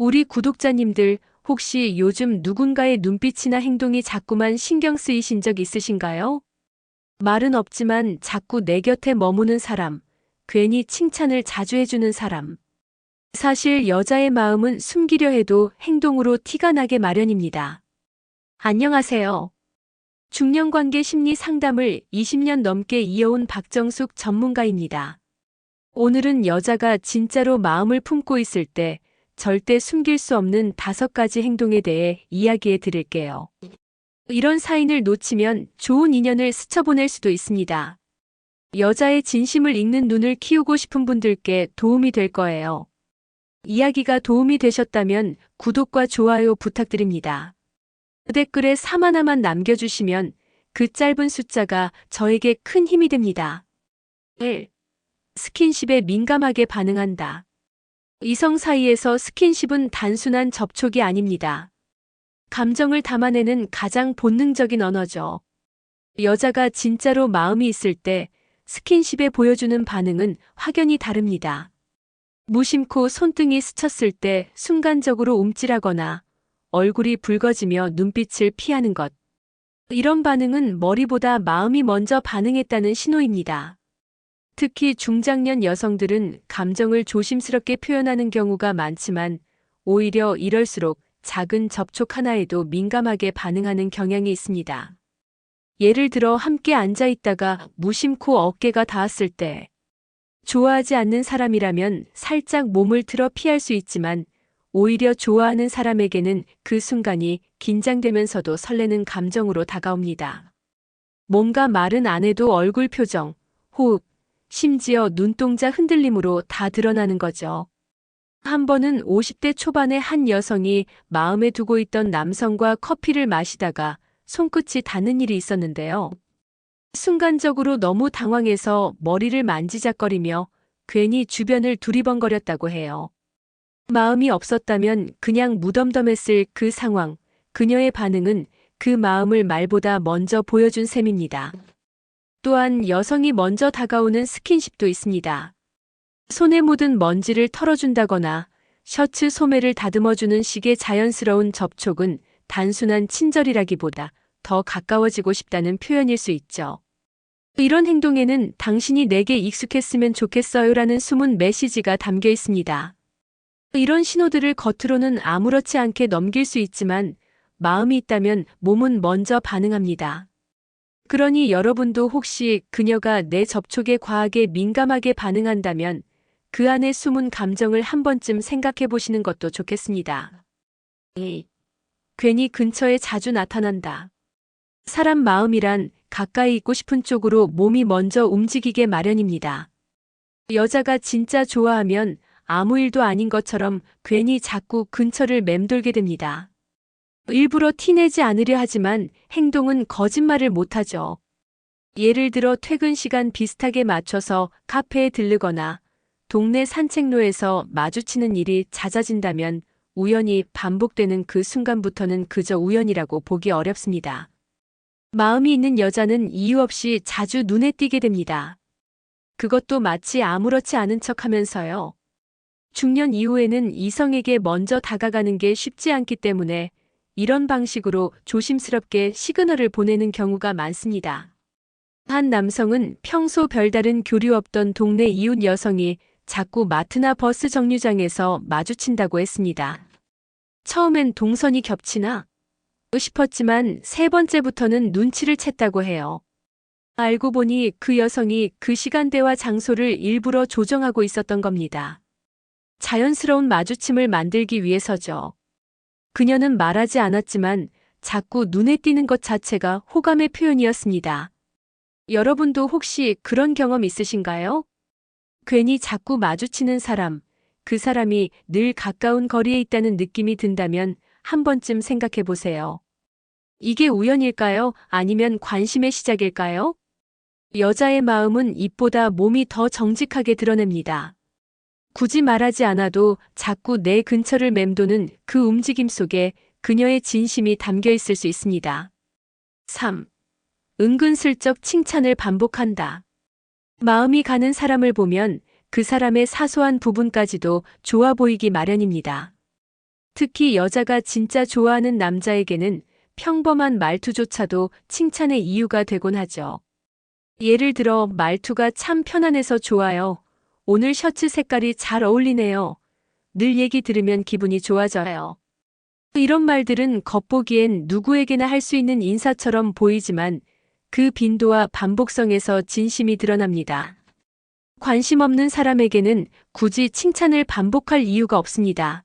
우리 구독자님들 혹시 요즘 누군가의 눈빛이나 행동이 자꾸만 신경 쓰이신 적 있으신가요? 말은 없지만 자꾸 내 곁에 머무는 사람, 괜히 칭찬을 자주 해주는 사람. 사실 여자의 마음은 숨기려 해도 행동으로 티가 나게 마련입니다. 안녕하세요. 중년관계 심리 상담을 20년 넘게 이어온 박정숙 전문가입니다. 오늘은 여자가 진짜로 마음을 품고 있을 때 절대 숨길 수 없는 5가지 행동에 대해 이야기해 드릴게요. 이런 사인을 놓치면 좋은 인연을 스쳐보낼 수도 있습니다. 여자의 진심을 읽는 눈을 키우고 싶은 분들께 도움이 될 거예요. 이야기가 도움이 되셨다면 구독과 좋아요 부탁드립니다. 댓글에 3 하나만 남겨주시면 그 짧은 숫자가 저에게 큰 힘이 됩니다. 1. 스킨십에 민감하게 반응한다. 이성 사이에서 스킨십은 단순한 접촉이 아닙니다. 감정을 담아내는 가장 본능적인 언어죠. 여자가 진짜로 마음이 있을 때 스킨십에 보여주는 반응은 확연히 다릅니다. 무심코 손등이 스쳤을 때 순간적으로 움찔하거나 얼굴이 붉어지며 눈빛을 피하는 것. 이런 반응은 머리보다 마음이 먼저 반응했다는 신호입니다. 특히 중장년 여성들은 감정을 조심스럽게 표현하는 경우가 많지만 오히려 이럴수록 작은 접촉 하나에도 민감하게 반응하는 경향이 있습니다. 예를 들어 함께 앉아 있다가 무심코 어깨가 닿았을 때 좋아하지 않는 사람이라면 살짝 몸을 틀어 피할 수 있지만 오히려 좋아하는 사람에게는 그 순간이 긴장되면서도 설레는 감정으로 다가옵니다. 뭔가 말은 안 해도 얼굴 표정, 호흡, 심지어 눈동자 흔들림으로 다 드러나는 거죠. 한 번은 50대 초반의 한 여성이 마음에 두고 있던 남성과 커피를 마시다가 손끝이 닿는 일이 있었는데요. 순간적으로 너무 당황해서 머리를 만지작거리며 괜히 주변을 두리번거렸다고 해요. 마음이 없었다면 그냥 무덤덤했을 그 상황, 그녀의 반응은 그 마음을 말보다 먼저 보여준 셈입니다. 또한 여성이 먼저 다가오는 스킨십도 있습니다. 손에 묻은 먼지를 털어준다거나 셔츠 소매를 다듬어주는 식의 자연스러운 접촉은 단순한 친절이라기보다 더 가까워지고 싶다는 표현일 수 있죠. 이런 행동에는 당신이 내게 익숙했으면 좋겠어요라는 숨은 메시지가 담겨 있습니다. 이런 신호들을 겉으로는 아무렇지 않게 넘길 수 있지만 마음이 있다면 몸은 먼저 반응합니다. 그러니 여러분도 혹시 그녀가 내 접촉에 과하게 민감하게 반응한다면 그 안에 숨은 감정을 한 번쯤 생각해 보시는 것도 좋겠습니다. 2. 괜히 근처에 자주 나타난다. 사람 마음이란 가까이 있고 싶은 쪽으로 몸이 먼저 움직이게 마련입니다. 여자가 진짜 좋아하면 아무 일도 아닌 것처럼 괜히 자꾸 근처를 맴돌게 됩니다. 일부러 티내지 않으려 하지만 행동은 거짓말을 못하죠. 예를 들어 퇴근 시간 비슷하게 맞춰서 카페에 들르거나 동네 산책로에서 마주치는 일이 잦아진다면 우연히 반복되는 그 순간부터는 그저 우연이라고 보기 어렵습니다. 마음이 있는 여자는 이유 없이 자주 눈에 띄게 됩니다. 그것도 마치 아무렇지 않은 척 하면서요. 중년 이후에는 이성에게 먼저 다가가는 게 쉽지 않기 때문에 이런 방식으로 조심스럽게 시그널을 보내는 경우가 많습니다. 한 남성은 평소 별다른 교류 없던 동네 이웃 여성이 자꾸 마트나 버스 정류장에서 마주친다고 했습니다. 처음엔 동선이 겹치나 싶었지만 3번째부터는 눈치를 챘다고 해요. 알고 보니 그 여성이 그 시간대와 장소를 일부러 조정하고 있었던 겁니다. 자연스러운 마주침을 만들기 위해서죠. 그녀는 말하지 않았지만 자꾸 눈에 띄는 것 자체가 호감의 표현이었습니다. 여러분도 혹시 그런 경험 있으신가요? 괜히 자꾸 마주치는 사람, 그 사람이 늘 가까운 거리에 있다는 느낌이 든다면 한 번쯤 생각해 보세요. 이게 우연일까요? 아니면 관심의 시작일까요? 여자의 마음은 입보다 몸이 더 정직하게 드러냅니다. 굳이 말하지 않아도 자꾸 내 근처를 맴도는 그 움직임 속에 그녀의 진심이 담겨 있을 수 있습니다. 3. 은근슬쩍 칭찬을 반복한다. 마음이 가는 사람을 보면 그 사람의 사소한 부분까지도 좋아 보이기 마련입니다. 특히 여자가 진짜 좋아하는 남자에게는 평범한 말투조차도 칭찬의 이유가 되곤 하죠. 예를 들어 말투가 참 편안해서 좋아요. 오늘 셔츠 색깔이 잘 어울리네요. 늘 얘기 들으면 기분이 좋아져요. 이런 말들은 겉보기엔 누구에게나 할 수 있는 인사처럼 보이지만 그 빈도와 반복성에서 진심이 드러납니다. 관심 없는 사람에게는 굳이 칭찬을 반복할 이유가 없습니다.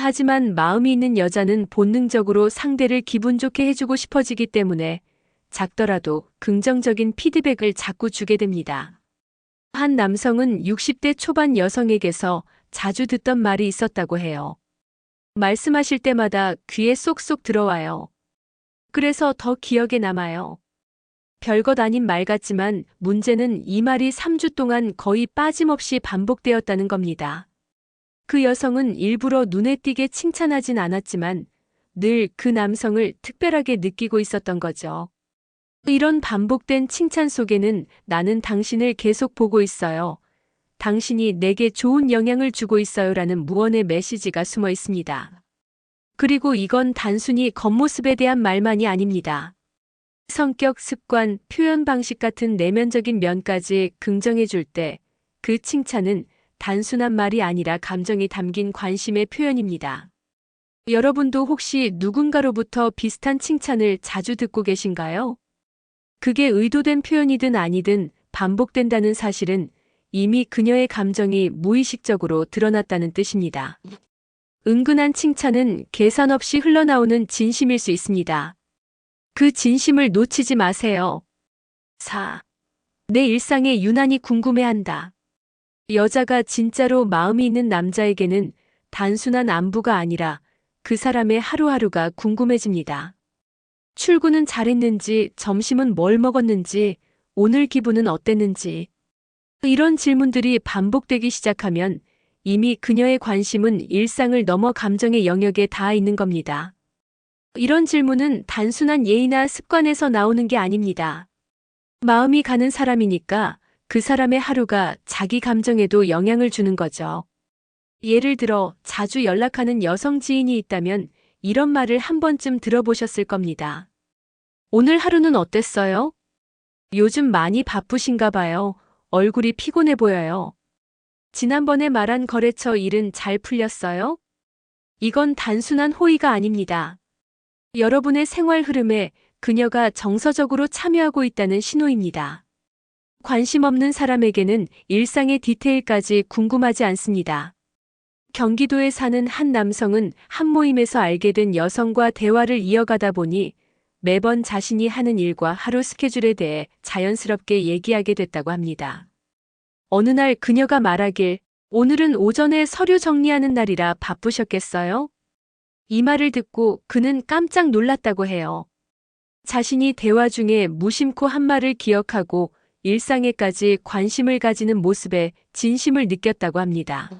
하지만 마음이 있는 여자는 본능적으로 상대를 기분 좋게 해주고 싶어지기 때문에 작더라도 긍정적인 피드백을 자꾸 주게 됩니다. 한 남성은 60대 초반 여성에게서 자주 듣던 말이 있었다고 해요. 말씀하실 때마다 귀에 쏙쏙 들어와요. 그래서 더 기억에 남아요. 별것 아닌 말 같지만 문제는 이 말이 3주 동안 거의 빠짐없이 반복되었다는 겁니다. 그 여성은 일부러 눈에 띄게 칭찬하진 않았지만 늘 그 남성을 특별하게 느끼고 있었던 거죠. 이런 반복된 칭찬 속에는 나는 당신을 계속 보고 있어요. 당신이 내게 좋은 영향을 주고 있어요라는 무언의 메시지가 숨어 있습니다. 그리고 이건 단순히 겉모습에 대한 말만이 아닙니다. 성격, 습관, 표현 방식 같은 내면적인 면까지 긍정해 줄 때 그 칭찬은 단순한 말이 아니라 감정이 담긴 관심의 표현입니다. 여러분도 혹시 누군가로부터 비슷한 칭찬을 자주 듣고 계신가요? 그게 의도된 표현이든 아니든 반복된다는 사실은 이미 그녀의 감정이 무의식적으로 드러났다는 뜻입니다. 은근한 칭찬은 계산 없이 흘러나오는 진심일 수 있습니다. 그 진심을 놓치지 마세요. 4. 내 일상에 유난히 궁금해한다. 여자가 진짜로 마음이 있는 남자에게는 단순한 안부가 아니라 그 사람의 하루하루가 궁금해집니다. 출근은 잘했는지, 점심은 뭘 먹었는지, 오늘 기분은 어땠는지. 이런 질문들이 반복되기 시작하면 이미 그녀의 관심은 일상을 넘어 감정의 영역에 닿아 있는 겁니다. 이런 질문은 단순한 예의나 습관에서 나오는 게 아닙니다. 마음이 가는 사람이니까 그 사람의 하루가 자기 감정에도 영향을 주는 거죠. 예를 들어 자주 연락하는 여성 지인이 있다면 이런 말을 한 번쯤 들어보셨을 겁니다. 오늘 하루는 어땠어요? 요즘 많이 바쁘신가 봐요. 얼굴이 피곤해 보여요. 지난번에 말한 거래처 일은 잘 풀렸어요? 이건 단순한 호의가 아닙니다. 여러분의 생활 흐름에 그녀가 정서적으로 참여하고 있다는 신호입니다. 관심 없는 사람에게는 일상의 디테일까지 궁금하지 않습니다. 경기도에 사는 한 남성은 한 모임에서 알게 된 여성과 대화를 이어가다 보니 매번 자신이 하는 일과 하루 스케줄에 대해 자연스럽게 얘기하게 됐다고 합니다. 어느 날 그녀가 말하길, 오늘은 오전에 서류 정리하는 날이라 바쁘셨겠어요? 이 말을 듣고 그는 깜짝 놀랐다고 해요. 자신이 대화 중에 무심코 한 말을 기억하고 일상에까지 관심을 가지는 모습에 진심을 느꼈다고 합니다.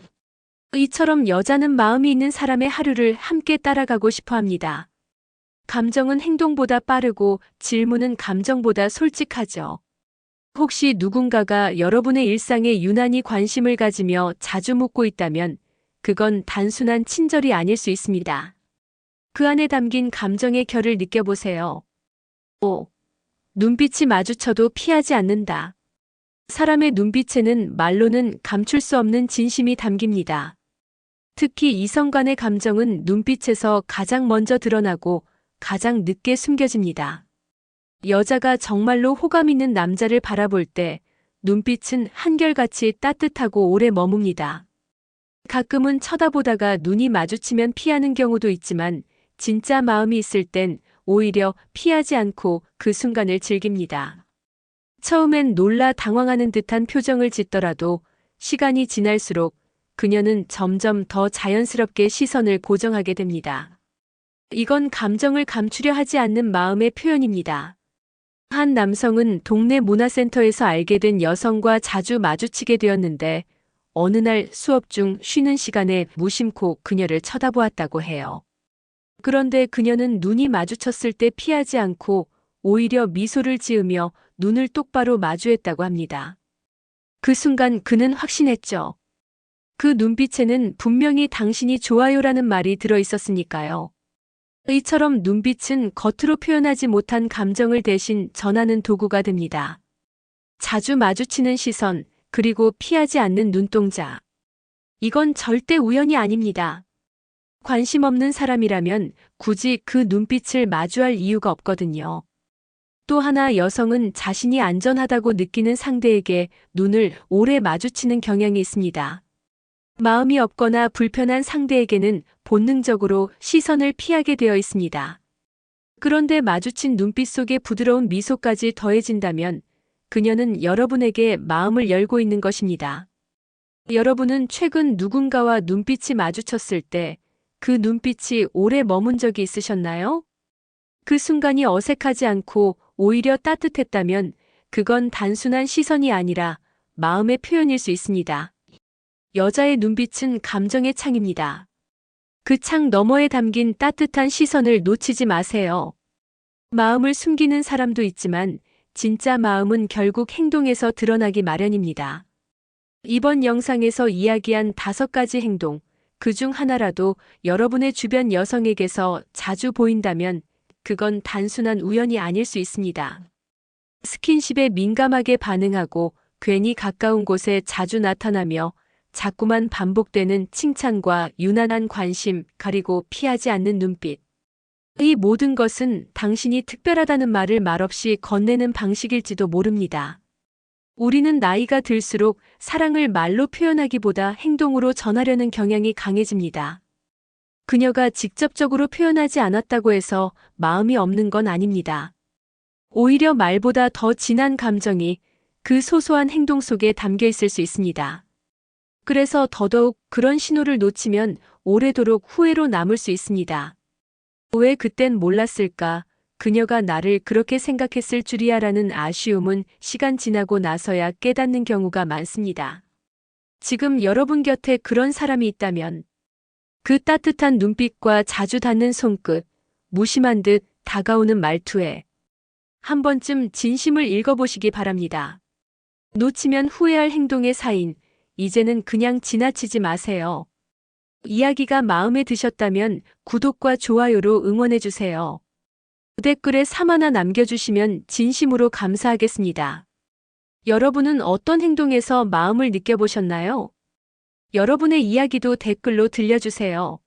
이처럼 여자는 마음이 있는 사람의 하루를 함께 따라가고 싶어 합니다. 감정은 행동보다 빠르고 질문은 감정보다 솔직하죠. 혹시 누군가가 여러분의 일상에 유난히 관심을 가지며 자주 묻고 있다면 그건 단순한 친절이 아닐 수 있습니다. 그 안에 담긴 감정의 결을 느껴보세요. 5. 눈빛이 마주쳐도 피하지 않는다. 사람의 눈빛에는 말로는 감출 수 없는 진심이 담깁니다. 특히 이성 간의 감정은 눈빛에서 가장 먼저 드러나고 가장 늦게 숨겨집니다. 여자가 정말로 호감 있는 남자를 바라볼 때 눈빛은 한결같이 따뜻하고 오래 머뭅니다. 가끔은 쳐다보다가 눈이 마주치면 피하는 경우도 있지만 진짜 마음이 있을 땐 오히려 피하지 않고 그 순간을 즐깁니다. 처음엔 놀라 당황하는 듯한 표정을 짓더라도 시간이 지날수록 그녀는 점점 더 자연스럽게 시선을 고정하게 됩니다. 이건 감정을 감추려 하지 않는 마음의 표현입니다. 한 남성은 동네 문화센터에서 알게 된 여성과 자주 마주치게 되었는데 어느 날 수업 중 쉬는 시간에 무심코 그녀를 쳐다보았다고 해요. 그런데 그녀는 눈이 마주쳤을 때 피하지 않고 오히려 미소를 지으며 눈을 똑바로 마주했다고 합니다. 그 순간 그는 확신했죠. 그 눈빛에는 분명히 당신이 좋아요라는 말이 들어 있었으니까요. 이처럼 눈빛은 겉으로 표현하지 못한 감정을 대신 전하는 도구가 됩니다. 자주 마주치는 시선, 그리고 피하지 않는 눈동자. 이건 절대 우연이 아닙니다. 관심 없는 사람이라면 굳이 그 눈빛을 마주할 이유가 없거든요. 또 하나, 여성은 자신이 안전하다고 느끼는 상대에게 눈을 오래 마주치는 경향이 있습니다. 마음이 없거나 불편한 상대에게는 본능적으로 시선을 피하게 되어 있습니다. 그런데 마주친 눈빛 속에 부드러운 미소까지 더해진다면 그녀는 여러분에게 마음을 열고 있는 것입니다. 여러분은 최근 누군가와 눈빛이 마주쳤을 때 그 눈빛이 오래 머문 적이 있으셨나요? 그 순간이 어색하지 않고 오히려 따뜻했다면 그건 단순한 시선이 아니라 마음의 표현일 수 있습니다. 여자의 눈빛은 감정의 창입니다. 그 창 너머에 담긴 따뜻한 시선을 놓치지 마세요. 마음을 숨기는 사람도 있지만 진짜 마음은 결국 행동에서 드러나기 마련입니다. 이번 영상에서 이야기한 5가지 행동, 그중 하나라도 여러분의 주변 여성에게서 자주 보인다면 그건 단순한 우연이 아닐 수 있습니다. 스킨십에 민감하게 반응하고 괜히 가까운 곳에 자주 나타나며 자꾸만 반복되는 칭찬과 유난한 관심, 그리고 피하지 않는 눈빛. 이 모든 것은 당신이 특별하다는 말을 말없이 건네는 방식일지도 모릅니다. 우리는 나이가 들수록 사랑을 말로 표현하기보다 행동으로 전하려는 경향이 강해집니다. 그녀가 직접적으로 표현하지 않았다고 해서 마음이 없는 건 아닙니다. 오히려 말보다 더 진한 감정이 그 소소한 행동 속에 담겨 있을 수 있습니다. 그래서 더더욱 그런 신호를 놓치면 오래도록 후회로 남을 수 있습니다. 왜 그땐 몰랐을까? 그녀가 나를 그렇게 생각했을 줄이야 라는 아쉬움은 시간 지나고 나서야 깨닫는 경우가 많습니다. 지금 여러분 곁에 그런 사람이 있다면 그 따뜻한 눈빛과 자주 닿는 손끝, 무심한 듯 다가오는 말투에 한 번쯤 진심을 읽어보시기 바랍니다. 놓치면 후회할 행동의 사인, 이제는 그냥 지나치지 마세요. 이야기가 마음에 드셨다면 구독과 좋아요로 응원해주세요. 댓글에 3 하나 남겨주시면 진심으로 감사하겠습니다. 여러분은 어떤 행동에서 마음을 느껴보셨나요? 여러분의 이야기도 댓글로 들려주세요.